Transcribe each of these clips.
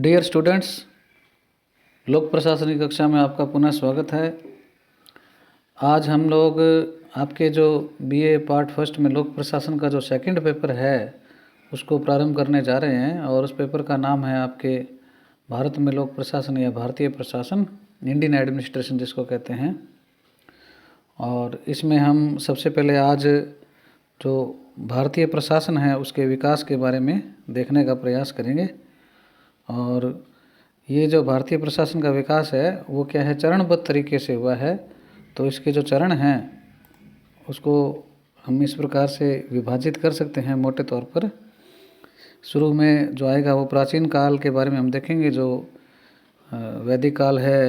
Dear students, लोक प्रशासनिक कक्षा में आपका पुनः स्वागत है। आज हम लोग आपके जो बीए पार्ट फर्स्ट में लोक प्रशासन का जो सेकंड पेपर है उसको प्रारंभ करने जा रहे हैं और उस पेपर का नाम है आपके भारत में लोक प्रशासन या भारतीय प्रशासन, इंडियन एडमिनिस्ट्रेशन जिसको कहते हैं। और इसमें हम सबसे पहले आज जो भारतीय प्रशासन है उसके विकास के बारे में देखने का प्रयास करेंगे। और ये जो भारतीय प्रशासन का विकास है वो क्या है, चरणबद्ध तरीके से हुआ है। तो इसके जो चरण हैं उसको हम इस प्रकार से विभाजित कर सकते हैं मोटे तौर पर। शुरू में जो आएगा वो प्राचीन काल के बारे में हम देखेंगे, जो वैदिक काल है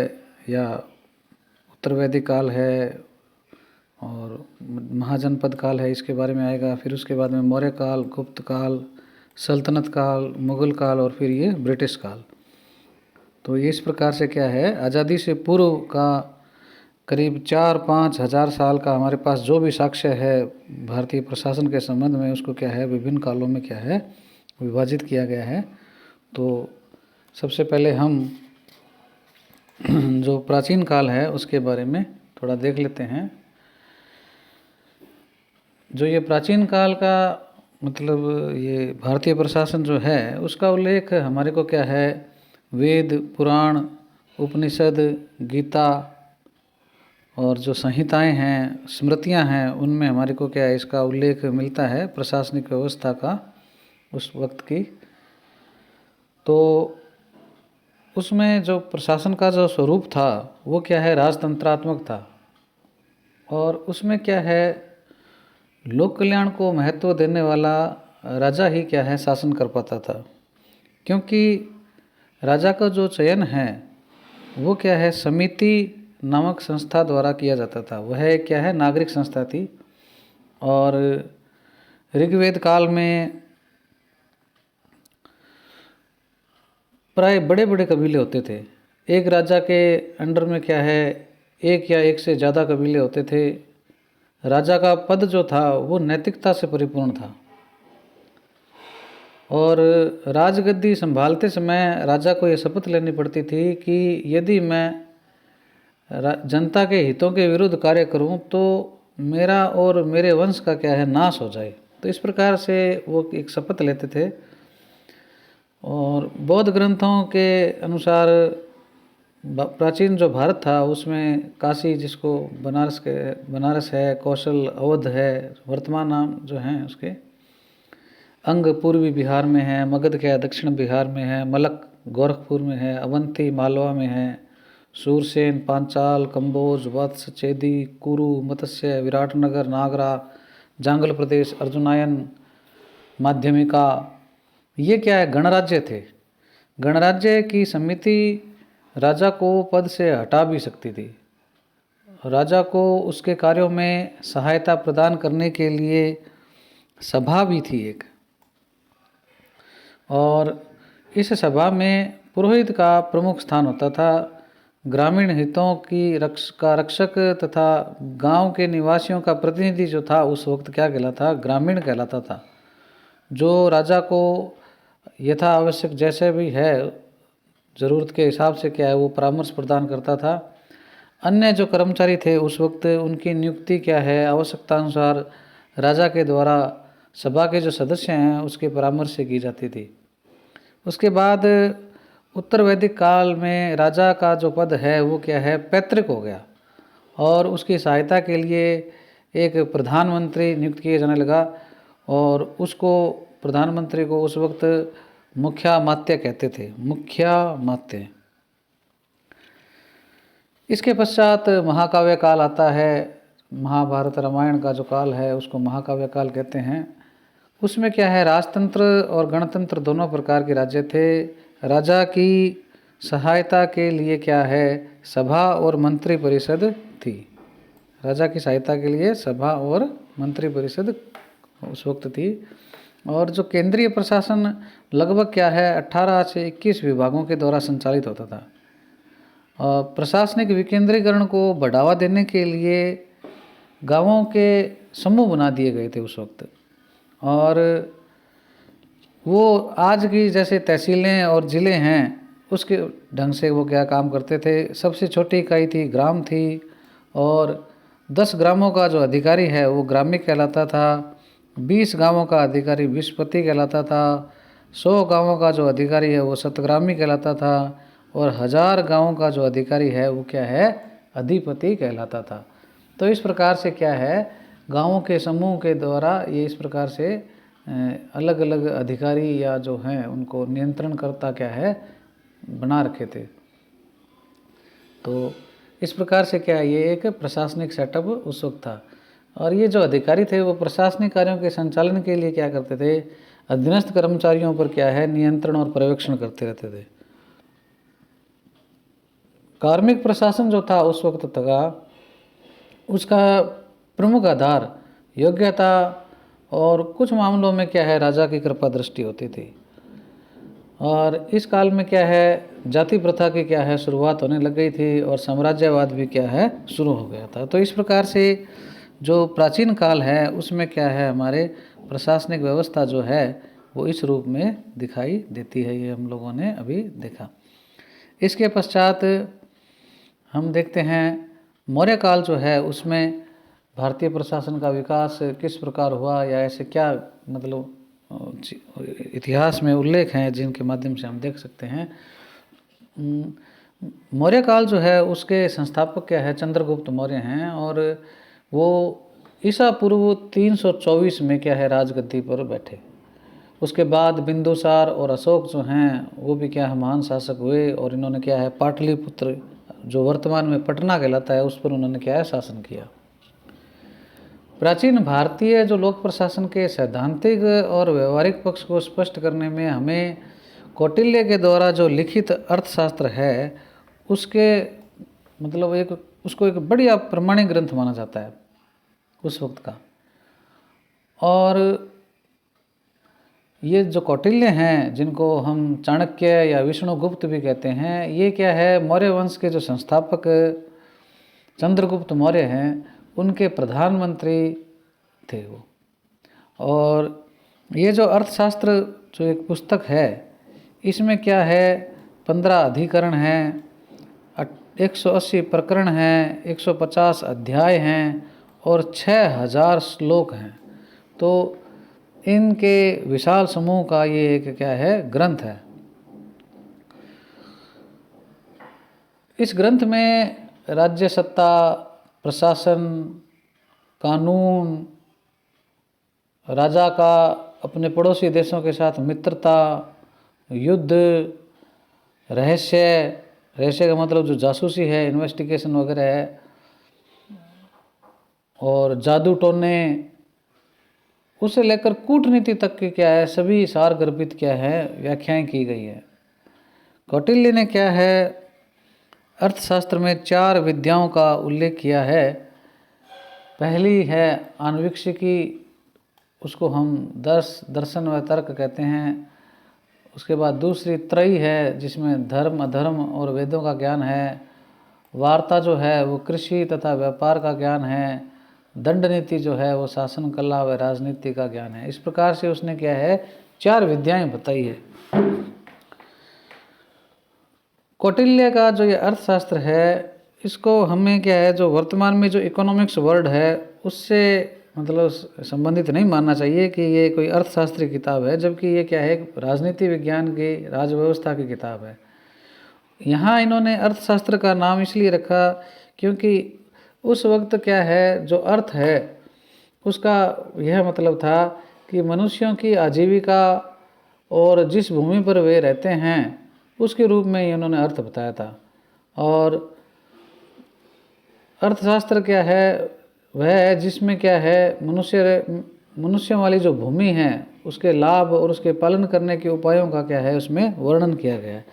या उत्तर वैदिक काल है और महाजनपद काल है, इसके बारे में आएगा। फिर उसके बाद में मौर्य काल, गुप्त काल, सल्तनत काल, मुग़ल काल और फिर ये ब्रिटिश काल। तो ये इस प्रकार से क्या है, आज़ादी से पूर्व का करीब 4-5 हज़ार साल का हमारे पास जो भी साक्ष्य है भारतीय प्रशासन के संबंध में, उसको क्या है विभिन्न कालों में क्या है विभाजित किया गया है। तो सबसे पहले हम जो प्राचीन काल है उसके बारे में थोड़ा देख लेते हैं। जो ये प्राचीन काल का मतलब ये भारतीय प्रशासन जो है उसका उल्लेख हमारे को क्या है, वेद, पुराण, उपनिषद, गीता और जो संहिताएं हैं, स्मृतियां हैं, उनमें हमारे को क्या है इसका उल्लेख मिलता है प्रशासनिक व्यवस्था का उस वक्त की। तो उसमें जो प्रशासन का जो स्वरूप था वो क्या है, राजतंत्रात्मक था। और उसमें क्या है, लोक कल्याण को महत्व देने वाला राजा ही क्या है शासन कर पाता था, क्योंकि राजा का जो चयन है वो क्या है समिति नामक संस्था द्वारा किया जाता था। वह क्या है नागरिक संस्था थी। और ऋग्वेद काल में प्राय बड़े बड़े कबीले होते थे। एक राजा के अंडर में क्या है एक या एक से ज़्यादा कबीले होते थे। राजा का पद जो था वो नैतिकता से परिपूर्ण था। और राजगद्दी संभालते समय राजा को ये शपथ लेनी पड़ती थी कि यदि मैं जनता के हितों के विरुद्ध कार्य करूं तो मेरा और मेरे वंश का क्या है नाश हो जाए। तो इस प्रकार से वो एक शपथ लेते थे। और बौद्ध ग्रंथों के अनुसार प्राचीन जो भारत था उसमें काशी, जिसको बनारस है, कौशल, अवध है, वर्तमान नाम जो हैं उसके, अंग पूर्वी बिहार में है, मगध क्या दक्षिण बिहार में है, मलक गोरखपुर में है, अवंती मालवा में है, सूरसेन, पांचाल, कंबोज, वत्स, चेदी, कुरु, मत्स्य, विराटनगर, नागरा, जांगल प्रदेश, अर्जुनायन, माध्यमिका, ये क्या है गणराज्य थे। गणराज्य की समिति राजा को पद से हटा भी सकती थी। राजा को उसके कार्यों में सहायता प्रदान करने के लिए सभा भी थी एक। और इस सभा में पुरोहित का प्रमुख स्थान होता था। ग्रामीण हितों की रक्षक तथा गांव के निवासियों का प्रतिनिधि जो था उस वक्त क्या कहलाता, ग्रामीण कहलाता था। जो राजा को यथा आवश्यक जैसे भी है ज़रूरत के हिसाब से क्या है वो परामर्श प्रदान करता था। अन्य जो कर्मचारी थे उस वक्त उनकी नियुक्ति क्या है आवश्यकता अनुसार राजा के द्वारा सभा के जो सदस्य हैं उसके परामर्श से की जाती थी। उसके बाद उत्तर वैदिक काल में राजा का जो पद है वो क्या है पैतृक हो गया और उसकी सहायता के लिए एक प्रधानमंत्री नियुक्त किया जाने लगा। और उसको प्रधानमंत्री को उस वक्त मुख्यामात्य कहते थे, मुख्यामात्य। इसके पश्चात महाकाव्य काल आता है। महाभारत रामायण का जो काल है उसको महाकाव्य काल कहते हैं। उसमें क्या है राजतंत्र और गणतंत्र दोनों प्रकार के राज्य थे। राजा की सहायता के लिए क्या है सभा और मंत्री परिषद थी। राजा की सहायता के लिए सभा और मंत्री परिषद उस वक्त थी। और जो केंद्रीय प्रशासन लगभग क्या है 18 से 21 विभागों के द्वारा संचालित होता था। प्रशासनिक विकेंद्रीकरण को बढ़ावा देने के लिए गांवों के समूह बना दिए गए थे उस वक्त। और वो आज की जैसे तहसीलें और ज़िले हैं उसके ढंग से वो क्या काम करते थे। सबसे छोटी इकाई थी ग्राम थी, और 10 ग्रामों का जो अधिकारी है वो ग्रामी कहलाता था, 20 गांवों का अधिकारी विस्पति कहलाता था, 100 गांवों का जो अधिकारी है वो शतग्रामी कहलाता था, और 1000 गांवों का जो अधिकारी है वो क्या है, अधिपति कहलाता था। तो इस प्रकार से क्या है, गांवों के समूह के द्वारा ये इस प्रकार से अलग अलग अधिकारी या जो हैं उनको नियंत्रण करता क्या है, बना रखे थे। तो इस प्रकार से क्या है, ये एक प्रशासनिक सेटअप उस वक्त था। और ये जो अधिकारी थे वो प्रशासनिक कार्यों के संचालन के लिए क्या करते थे, अधीनस्थ कर्मचारियों पर क्या है, नियंत्रण और पर्यवेक्षण करते रहते थे। कार्मिक प्रशासन जो था उस वक्त था, उसका प्रमुख आधार योग्यता और कुछ मामलों में क्या है, राजा की कृपा दृष्टि होती थी। और इस काल में क्या है, जाति प्रथा की क्या है, शुरुआत होने लग गई थी, और साम्राज्यवाद भी क्या है, शुरू हो गया था। तो इस प्रकार से जो प्राचीन काल है उसमें क्या है, हमारे प्रशासनिक व्यवस्था जो है वो इस रूप में दिखाई देती है। ये हम लोगों ने अभी देखा। इसके पश्चात हम देखते हैं मौर्य काल जो है उसमें भारतीय प्रशासन का विकास किस प्रकार हुआ, या ऐसे क्या मतलब इतिहास में उल्लेख हैं जिनके माध्यम से हम देख सकते हैं। मौर्य काल जो है उसके संस्थापक क्या है, चंद्रगुप्त मौर्य हैं, और वो ईसा पूर्व 324 में क्या है, राजगद्दी पर बैठे। उसके बाद बिंदुसार और अशोक जो हैं वो भी क्या है, महान शासक हुए, और इन्होंने क्या है, पाटलिपुत्र जो वर्तमान में पटना कहलाता है उस पर उन्होंने क्या है, शासन किया। प्राचीन भारतीय जो लोक प्रशासन के सैद्धांतिक और व्यवहारिक पक्ष को स्पष्ट करने में हमें कौटिल्य के द्वारा जो लिखित अर्थशास्त्र है उसके मतलब उसको एक बढ़िया प्रमाणिक ग्रंथ माना जाता है उस वक्त का। और ये जो कौटिल्य हैं जिनको हम चाणक्य या विष्णुगुप्त भी कहते हैं, ये क्या है, मौर्य वंश के जो संस्थापक चंद्रगुप्त मौर्य हैं उनके प्रधानमंत्री थे वो। और ये जो अर्थशास्त्र जो एक पुस्तक है इसमें क्या है, 15 अधिकरण हैं, 180 प्रकरण हैं, 150 अध्याय हैं और 6000 श्लोक हैं। तो इनके विशाल समूह का ये एक क्या है, ग्रंथ है। इस ग्रंथ में राज्य सत्ता, प्रशासन, कानून, राजा का अपने पड़ोसी देशों के साथ मित्रता, युद्ध, रहस्य का मतलब जो जासूसी है, इन्वेस्टिगेशन वगैरह है, और जादू टोने, उसे लेकर कूटनीति तक की क्या है, सभी सार गर्भित क्या है, व्याख्याएं की गई है। कौटिल्य ने क्या है, अर्थशास्त्र में 4 विद्याओं का उल्लेख किया है। पहली है आन्वीक्षिकी, उसको हम दर्शन व तर्क कहते हैं। उसके बाद दूसरी त्रयी है जिसमें धर्म, अधर्म और वेदों का ज्ञान है। वार्ता जो है वो कृषि तथा व्यापार का ज्ञान है। दंड नीति जो है वो शासन कला व राजनीति का ज्ञान है। इस प्रकार से उसने क्या है, 4 विद्याएं बताई है। कौटिल्य का जो ये अर्थशास्त्र है इसको हमें क्या है, जो वर्तमान में जो इकोनॉमिक्स वर्ड है उससे मतलब संबंधित नहीं मानना चाहिए कि ये कोई अर्थशास्त्र की किताब है, जबकि ये क्या है, राजनीति विज्ञान की, राजव्यवस्था की किताब है। यहाँ इन्होंने अर्थशास्त्र का नाम इसलिए रखा क्योंकि उस वक्त क्या है, जो अर्थ है उसका यह मतलब था कि मनुष्यों की आजीविका और जिस भूमि पर वे रहते हैं उसके रूप में ही उन्होंने अर्थ बताया था। और अर्थशास्त्र क्या है, वह है जिसमें क्या है, मनुष्यों वाली जो भूमि है उसके लाभ और उसके पालन करने के उपायों का क्या है, उसमें वर्णन किया गया है।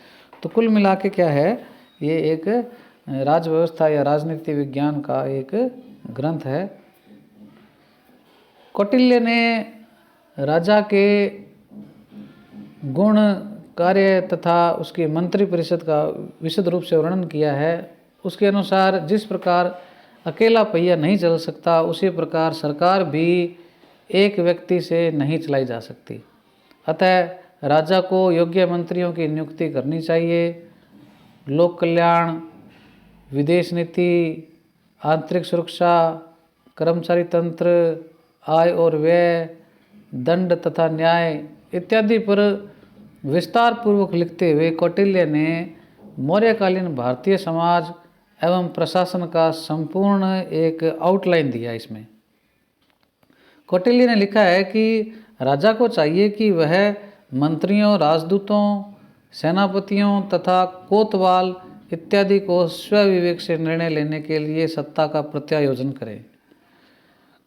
तो कुल मिला के क्या है, ये एक राजव्यवस्था या राजनीति विज्ञान का एक ग्रंथ है। कौटिल्य ने राजा के गुण, कार्य तथा उसकी मंत्री परिषद का विशद रूप से वर्णन किया है। उसके अनुसार जिस प्रकार अकेला पहिया नहीं चल सकता, उसी प्रकार सरकार भी एक व्यक्ति से नहीं चलाई जा सकती। अतः राजा को योग्य मंत्रियों की नियुक्ति करनी चाहिए लोक कल्याण, विदेश नीति, आंतरिक सुरक्षा, कर्मचारी तंत्र, आय और व्यय, दंड तथा न्याय इत्यादि पर विस्तार पूर्वक लिखते हुए कौटिल्य ने मौर्यकालीन भारतीय समाज एवं प्रशासन का संपूर्ण एक आउटलाइन दिया। इसमें कौटिल्य ने लिखा है कि राजा को चाहिए कि वह मंत्रियों, राजदूतों, सेनापतियों तथा कोतवाल इत्यादि को स्वविवेक से निर्णय लेने के लिए सत्ता का प्रत्यायोजन करे।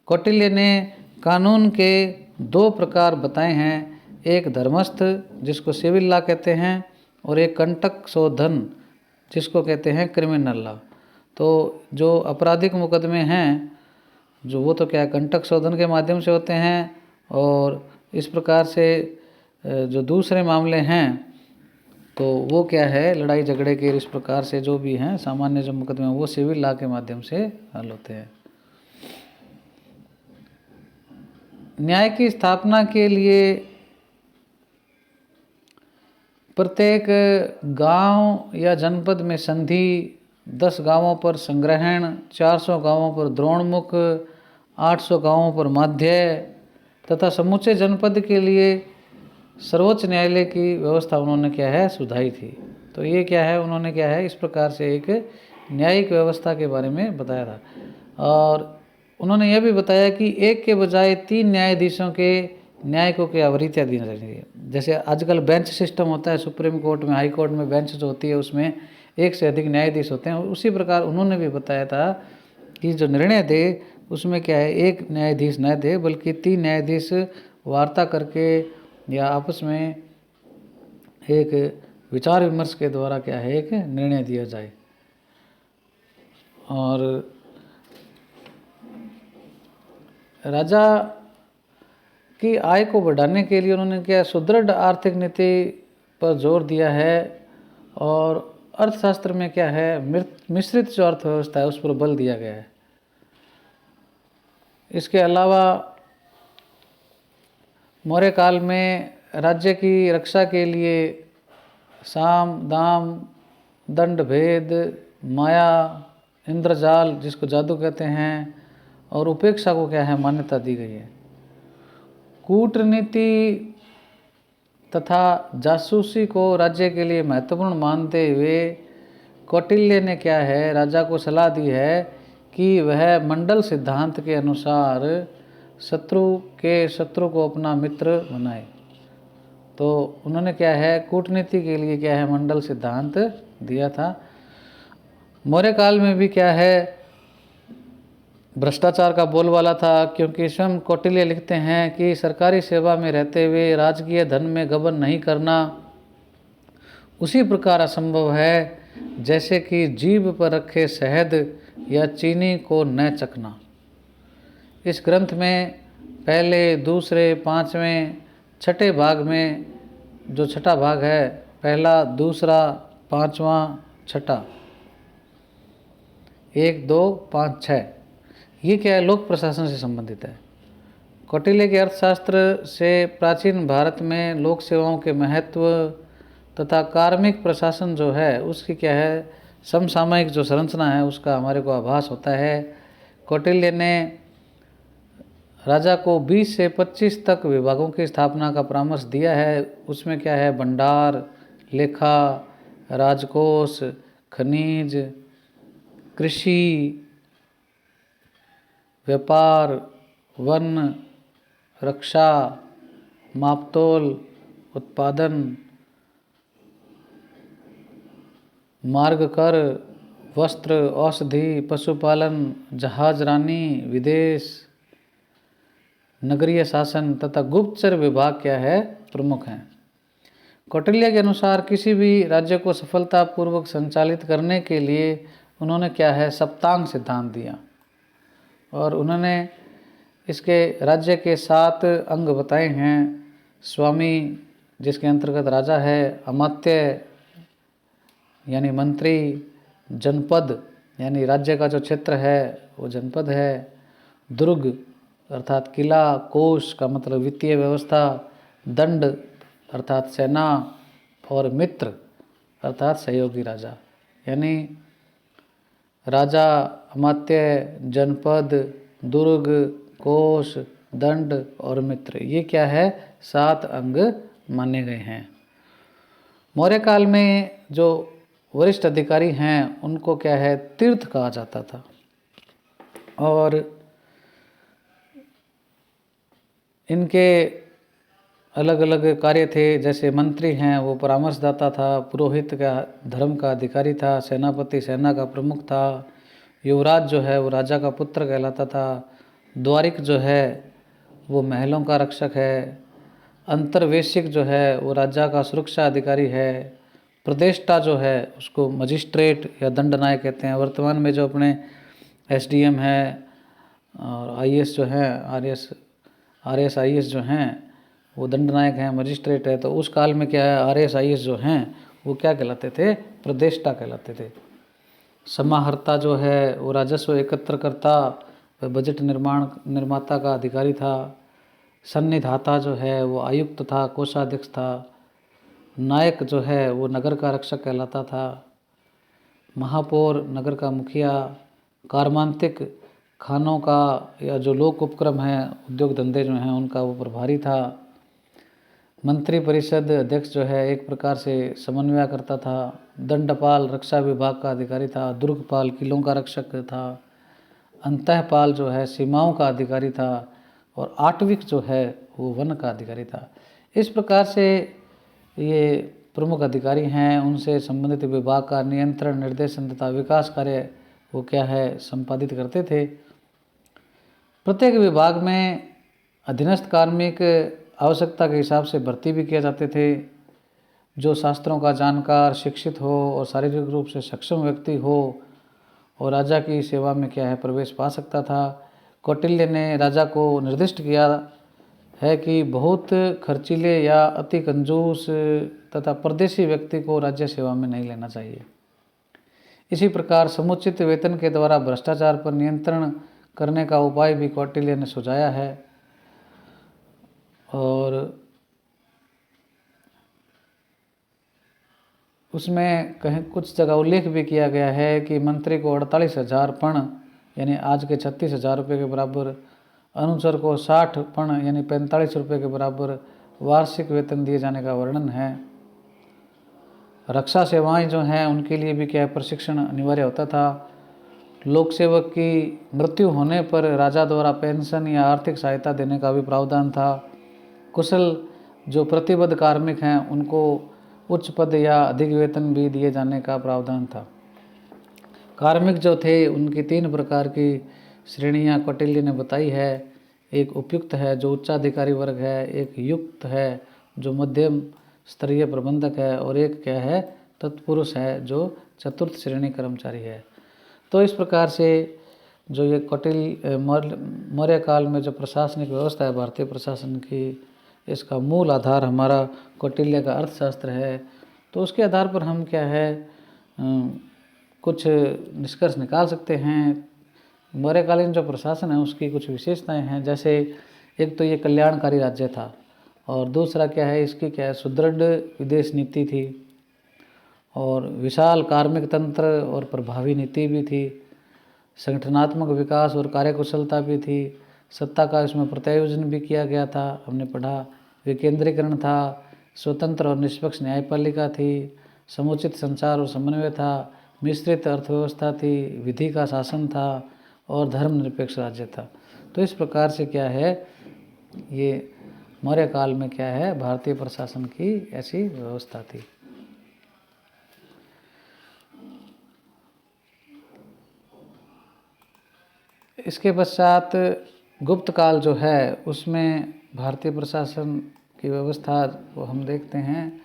कौटिल्य ने कानून के दो प्रकार बताए हैं, एक धर्मस्थ जिसको सिविल लॉ कहते हैं और एक कंटक शोधन जिसको कहते हैं क्रिमिनल लॉ। तो जो आपराधिक मुकदमे हैं जो वो तो क्या है कंटक शोधन के माध्यम से होते हैं, और इस प्रकार से जो दूसरे मामले हैं तो वो क्या है लड़ाई झगड़े के इस प्रकार से जो भी हैं सामान्य जो मुकदमे हैं वो सिविल लॉ के माध्यम से हल होते हैं। न्याय की स्थापना के लिए प्रत्येक गांव या जनपद में संधि, 10 गांवों पर संग्रहण, 400 गांवों पर द्रोणमुख, 800 गांवों पर माध्य तथा समूचे जनपद के लिए सर्वोच्च न्यायालय की व्यवस्था उन्होंने क्या है सुधारी थी। तो ये क्या है उन्होंने क्या है इस प्रकार से एक न्यायिक व्यवस्था के बारे में बताया था। और उन्होंने यह भी बताया कि एक के बजाय 3 न्यायाधीशों के न्यायिकों की आवृत्तियाँ दी जाएंगी। जैसे आजकल बेंच सिस्टम होता है सुप्रीम कोर्ट में, हाई कोर्ट में बेंच जो होती है उसमें एक से अधिक न्यायाधीश होते हैं, उसी प्रकार उन्होंने भी बताया था कि जो निर्णय दे उसमें क्या है एक न्यायाधीश न दे बल्कि 3 न्यायाधीश वार्ता करके या आपस में एक विचार विमर्श के द्वारा क्या है एक निर्णय दिया जाए। और राजा की आय को बढ़ाने के लिए उन्होंने क्या सुदृढ़ आर्थिक नीति पर जोर दिया है, और अर्थशास्त्र में क्या है मिश्रित जो अर्थव्यवस्था है उस पर बल दिया गया है। इसके अलावा मौर्य काल में राज्य की रक्षा के लिए साम, दाम, दंड भेद, माया, इंद्रजाल जिसको जादू कहते हैं, और उपेक्षा को क्या है मान्यता दी गई है। कूटनीति तथा जासूसी को राज्य के लिए महत्वपूर्ण मानते हुए कौटिल्य ने क्या है राजा को सलाह दी है कि वह मंडल सिद्धांत के अनुसार शत्रु को अपना मित्र बनाए। तो उन्होंने क्या है कूटनीति के लिए क्या है मंडल सिद्धांत दिया था। मौर्य काल में भी क्या है भ्रष्टाचार का बोलबाला था, क्योंकि स्वयं कौटिल्य लिखते हैं कि सरकारी सेवा में रहते हुए राजकीय धन में गबन नहीं करना उसी प्रकार असंभव है जैसे कि जीभ पर रखे शहद या चीनी को न चखना। इस ग्रंथ में पहले, दूसरे, 5वें, 6ठे भाग में जो 6ठा भाग है पहला, दूसरा, 5वां, 6ठा 1, 2, 5, 6 ये क्या है लोक प्रशासन से संबंधित है। कौटिल्य के अर्थशास्त्र से प्राचीन भारत में लोक सेवाओं के महत्व तथा कार्मिक प्रशासन जो है उसकी क्या है समसामयिक जो संरचना है उसका हमारे को आभास होता है। कौटिल्य ने राजा को 20 से 25 तक विभागों की स्थापना का परामर्श दिया है। उसमें क्या है भंडार, लेखा, राजकोष, खनिज, कृषि, व्यापार, वन, रक्षा, मापतोल, उत्पादन, मार्ग कर, वस्त्र, औषधि, पशुपालन, जहाजरानी, विदेश, नगरीय शासन तथा गुप्तचर विभाग क्या है प्रमुख हैं। कौटिल्य के अनुसार किसी भी राज्य को सफलतापूर्वक संचालित करने के लिए उन्होंने क्या है सप्तांग सिद्धांत दिया, और उन्होंने इसके राज्य के 7 अंग बताए हैं। स्वामी जिसके अंतर्गत राजा है, अमात्य यानी मंत्री, जनपद यानी राज्य का जो क्षेत्र है वो जनपद है, दुर्ग अर्थात किला, कोष का मतलब वित्तीय व्यवस्था, दंड अर्थात सेना, और मित्र अर्थात सहयोगी राजा। यानी राजा, अमात्य, जनपद, दुर्ग, कोष, दंड और मित्र, ये क्या है, 7 अंग माने गए हैं। मौर्य काल में जो वरिष्ठ अधिकारी हैं उनको क्या है, तीर्थ कहा जाता था। और इनके अलग अलग कार्य थे, जैसे मंत्री हैं वो परामर्शदाता था, पुरोहित का धर्म का अधिकारी था, सेनापति सेना का प्रमुख था, युवराज जो है वो राजा का पुत्र कहलाता था, द्वारिक जो है वो महलों का रक्षक है, अंतर्वेशिक जो है वो राजा का सुरक्षा अधिकारी है, प्रदेष्टा जो है उसको मजिस्ट्रेट या दंडनायक कहते हैं। वर्तमान में जो अपने एसडीएम है और आईएएस जो हैं, आरएएस आईएएस जो हैं वो दंडनायक हैं, मजिस्ट्रेट है। तो उस काल में क्या है, आरएएस आईएएस जो हैं वो क्या कहलाते थे, प्रदेष्टा कहलाते थे। समाहर्ता जो है वो राजस्व एकत्र करता, बजट निर्माता का अधिकारी था। सन्निधाता जो है वो आयुक्त था, कोषाध्यक्ष था। नायक जो है वो नगर का रक्षक कहलाता था। महापौर नगर का मुखिया। कार्मांतिक खानों का या जो लोक उपक्रम हैं, उद्योग धंधे जो हैं उनका वो प्रभारी था। मंत्री परिषद अध्यक्ष जो है एक प्रकार से समन्वय करता था। दंडपाल रक्षा विभाग का अधिकारी था। दुर्गपाल किलों का रक्षक था। अंतःपाल जो है सीमाओं का अधिकारी था। और आटविक जो है वो वन का अधिकारी था। इस प्रकार से ये प्रमुख अधिकारी हैं, उनसे संबंधित विभाग का नियंत्रण, निर्देशन तथा विकास कार्य वो क्या है, संपादित करते थे। प्रत्येक विभाग में अधीनस्थ कार्मिक आवश्यकता के हिसाब से भर्ती भी किए जाते थे। जो शास्त्रों का जानकार, शिक्षित हो और शारीरिक रूप से सक्षम व्यक्ति हो और राजा की सेवा में क्या है, प्रवेश पा सकता था। कौटिल्य ने राजा को निर्दिष्ट किया है कि बहुत खर्चीले या अति कंजूस तथा परदेशी व्यक्ति को राज्य सेवा में नहीं लेना चाहिए। इसी प्रकार समुचित वेतन के द्वारा भ्रष्टाचार पर नियंत्रण करने का उपाय भी कौटिल्य ने सुझाया है। और उसमें कहीं कुछ जगह उल्लेख भी किया गया है कि मंत्री को 48,000 पण यानी आज के 36,000 रुपये के बराबर, अनुचर को 60 पण यानी 45 रुपये के बराबर वार्षिक वेतन दिए जाने का वर्णन है। रक्षा सेवाएं जो हैं उनके लिए भी क्या प्रशिक्षण अनिवार्य होता था। लोक सेवक की मृत्यु होने पर राजा द्वारा पेंशन या आर्थिक सहायता देने का भी प्रावधान था। कुशल जो प्रतिबद्ध कार्मिक हैं उनको उच्च पद या अधिक वेतन भी दिए जाने का प्रावधान था। कार्मिक जो थे उनकी 3 प्रकार की श्रेणियां कौटिल्य ने बताई है। एक उपयुक्त है जो उच्चाधिकारी वर्ग है, एक युक्त है जो मध्यम स्तरीय प्रबंधक है, और एक क्या है, तत्पुरुष है जो चतुर्थ श्रेणी कर्मचारी है। तो इस प्रकार से जो ये मौर्य काल में जो प्रशासनिक व्यवस्था है भारतीय प्रशासन की, इसका मूल आधार हमारा कौटिल्य का अर्थशास्त्र है। तो उसके आधार पर हम क्या है कुछ निष्कर्ष निकाल सकते हैं। मौर्यकालीन जो प्रशासन है उसकी कुछ विशेषताएं हैं, जैसे एक तो ये कल्याणकारी राज्य था, और दूसरा क्या है, इसकी क्या है, सुदृढ़ विदेश नीति थी, और विशाल कार्मिक तंत्र और प्रभावी नीति भी थी। संगठनात्मक विकास और कार्यकुशलता भी थी। सत्ता का इसमें प्रत्यायोजन भी किया गया था, हमने पढ़ा। विकेंद्रीकरण था। स्वतंत्र और निष्पक्ष न्यायपालिका थी। समुचित संचार और समन्वय था। मिश्रित अर्थव्यवस्था थी। विधि का शासन था और धर्मनिरपेक्ष राज्य था। तो इस प्रकार से क्या है, ये मौर्य काल में क्या है, भारतीय प्रशासन की ऐसी व्यवस्था थी। इसके पश्चात गुप्त काल जो है उसमें भारतीय प्रशासन की व्यवस्था को हम देखते हैं।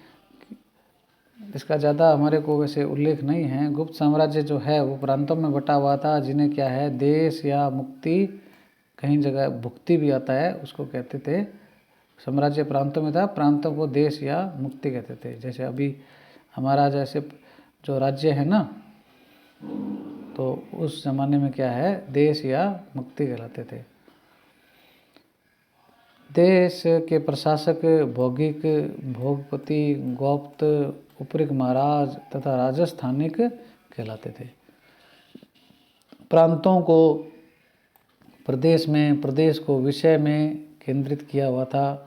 इसका ज़्यादा हमारे को वैसे उल्लेख नहीं है। गुप्त साम्राज्य जो है वो प्रांतों में बटा हुआ था, जिन्हें क्या है, देश या मुक्ति, कहीं जगह भुक्ति भी आता है, उसको कहते थे। साम्राज्य प्रांतों में था, प्रांतों को देश या मुक्ति कहते थे। जैसे अभी हमारा जैसे जो राज्य है ना, तो उस जमाने में क्या है, देश या मुक्ति कहलाते थे। देश के प्रशासक भोगिक, भोगपति, गौप्त, उपरिक महाराज तथा राजस्थानिक कहलाते थे। प्रांतों को प्रदेश को विषय में केंद्रित किया हुआ था।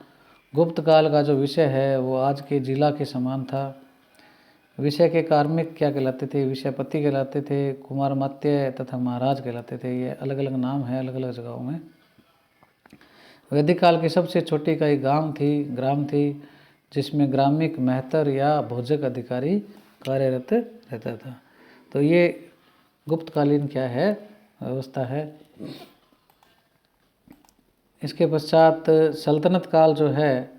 गुप्त काल का जो विषय है वो आज के जिला के समान था। विषय के कार्मिक क्या कहलाते थे? विषयपति कहलाते थे, कुमारमात्य तथा महाराज कहलाते थे। ये अलग अलग नाम है अलग अलग जगहों में। वैदिक काल की सबसे छोटी इकाई ग्राम थी, जिसमें ग्रामिक महतर या भोजक अधिकारी कार्यरत रहता था। तो ये गुप्तकालीन क्या है? व्यवस्था है। इसके पश्चात सल्तनत काल जो है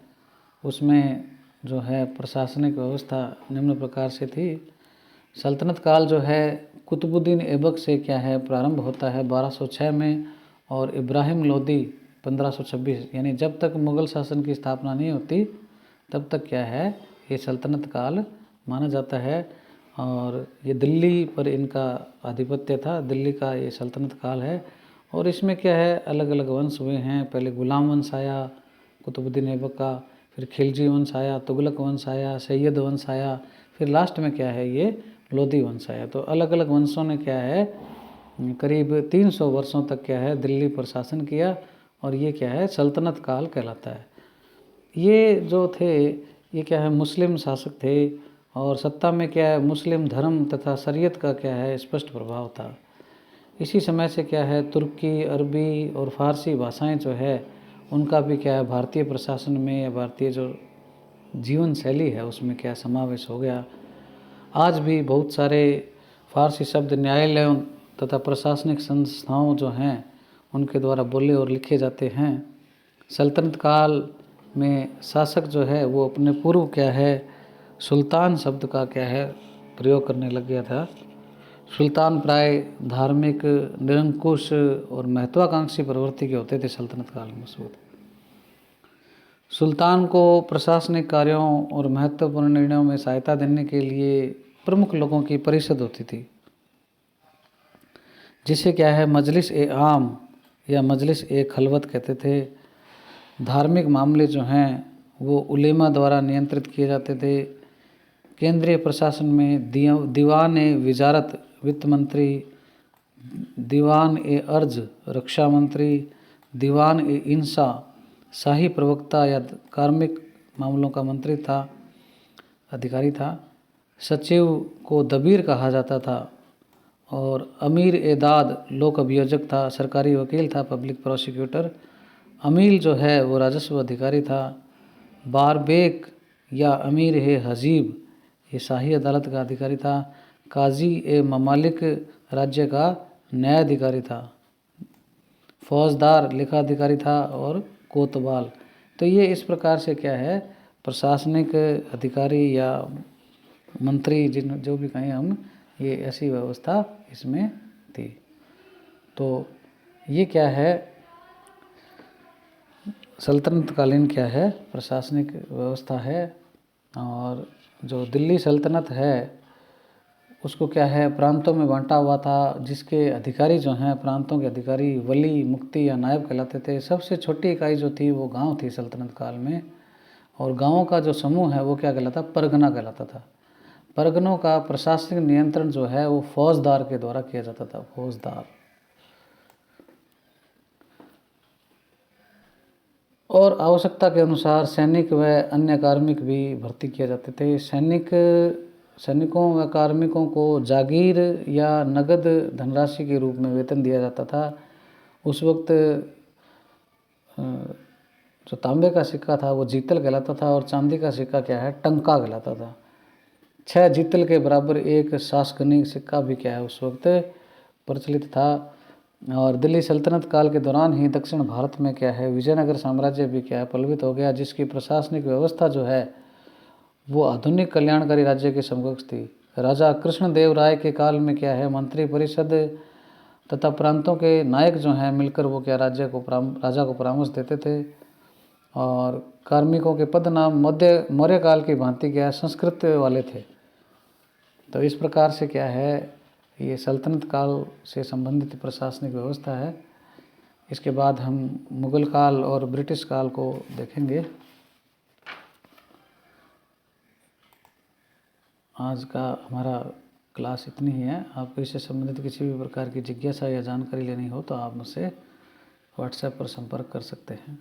उसमें जो है प्रशासनिक व्यवस्था निम्न प्रकार से थी। सल्तनत काल जो है कुतुबुद्दीन ऐबक से क्या है प्रारंभ होता है 1206 में, और इब्राहिम लोदी 1526, यानी जब तक मुग़ल शासन की स्थापना नहीं होती तब तक क्या है ये सल्तनत काल माना जाता है। और ये दिल्ली पर इनका आधिपत्य था, दिल्ली का ये सल्तनत काल है। और इसमें क्या है अलग अलग वंश हुए हैं। पहले गुलाम वंश आया कुतुबुद्दीन ऐबक का, फिर खिलजी वंश आया, तुगलक वंश आया, सैयद वंश आया, फिर लास्ट में क्या है ये लोधी वंश आया। तो अलग अलग वंशों ने क्या है करीब 300 वर्षों तक क्या है दिल्ली पर शासन किया, और ये क्या है सल्तनत काल कहलाता है। ये जो थे ये क्या है मुस्लिम शासक थे, और सत्ता में क्या है मुस्लिम धर्म तथा शरीयत का क्या है स्पष्ट प्रभाव था। इसी समय से क्या है तुर्की, अरबी और फारसी भाषाएं जो है उनका भी क्या है भारतीय प्रशासन में या भारतीय जो जीवन शैली है उसमें क्या समावेश हो गया। आज भी बहुत सारे फारसी शब्द न्यायालयों तथा प्रशासनिक संस्थाओं जो हैं उनके द्वारा बोले और लिखे जाते हैं। सल्तनत काल में शासक जो है वो अपने पूर्व क्या है सुल्तान शब्द का क्या है प्रयोग करने लग गया था। सुल्तान प्राय धार्मिक, निरंकुश और महत्वाकांक्षी प्रवृत्ति के होते थे सल्तनत काल में मसूद। सुल्तान को प्रशासनिक कार्यों और महत्वपूर्ण निर्णयों में सहायता देने के लिए प्रमुख लोगों की परिषद होती थी, जिसे क्या है मजलिस ए आम या मजलिस ए खलवत कहते थे। धार्मिक मामले जो हैं वो उलेमा द्वारा नियंत्रित किए जाते थे। केंद्रीय प्रशासन में दीवान ए विजारत वित्त मंत्री, दीवान ए अर्ज रक्षा मंत्री, दीवान ए इंसा शाही प्रवक्ता या कार्मिक मामलों का मंत्री था, अधिकारी था। सचिव को दबीर कहा जाता था, और अमीर ए दाद लोक अभियोजक था, सरकारी वकील था, पब्लिक प्रोसिक्यूटर। अमील जो है वो राजस्व अधिकारी था। बारबेक या अमीर ए हजीब ये शाही अदालत का अधिकारी था। काजी ए ममालिक राज्य का न्यायाधिकारी था। फौजदार लेखाधिकारी था, और कोतवाल। तो ये इस प्रकार से क्या है प्रशासनिक अधिकारी या मंत्री जो भी कहें हम, ये ऐसी व्यवस्था इसमें थी। तो ये क्या है सल्तनत कालीन क्या है प्रशासनिक व्यवस्था है। और जो दिल्ली सल्तनत है उसको क्या है प्रांतों में बांटा हुआ था, जिसके अधिकारी जो हैं प्रांतों के अधिकारी वली, मुफ्ती या नायब कहलाते थे। सबसे छोटी इकाई जो थी वो गांव थी सल्तनत काल में, और गांवों का जो समूह है वो क्या कहलाता परगना कहलाता था। परगनों का प्रशासनिक नियंत्रण जो है वो फौजदार के द्वारा किया जाता था, फौजदार। और आवश्यकता के अनुसार सैनिक व अन्य कार्मिक भी भर्ती किए जाते थे। सैनिकों व कार्मिकों को जागीर या नगद धनराशि के रूप में वेतन दिया जाता था। उस वक्त जो तांबे का सिक्का था वो जीतल कहलाता था, और चांदी का सिक्का क्या है टंका कहलाता था। 6 जीतल के बराबर एक शासकनी सिक्का भी क्या है उस वक्त प्रचलित था। और दिल्ली सल्तनत काल के दौरान ही दक्षिण भारत में क्या है विजयनगर साम्राज्य भी क्या है पल्लवित हो गया, जिसकी प्रशासनिक व्यवस्था जो है वो आधुनिक कल्याणकारी राज्य के समकक्ष थी। राजा कृष्णदेव राय के काल में क्या है मंत्री परिषद तथा प्रांतों के नायक जो हैं मिलकर वो क्या राजा को परामर्श देते थे। और कार्मिकों के पद नाम मौर्य काल की भांति क्या संस्कृत वाले थे। तो इस प्रकार से क्या है ये सल्तनत काल से संबंधित प्रशासनिक व्यवस्था है। इसके बाद हम मुग़ल काल और ब्रिटिश काल को देखेंगे। आज का हमारा क्लास इतनी ही है। आपको इससे संबंधित किसी भी प्रकार की जिज्ञासा या जानकारी लेनी हो तो आप मुझसे व्हाट्सएप पर संपर्क कर सकते हैं।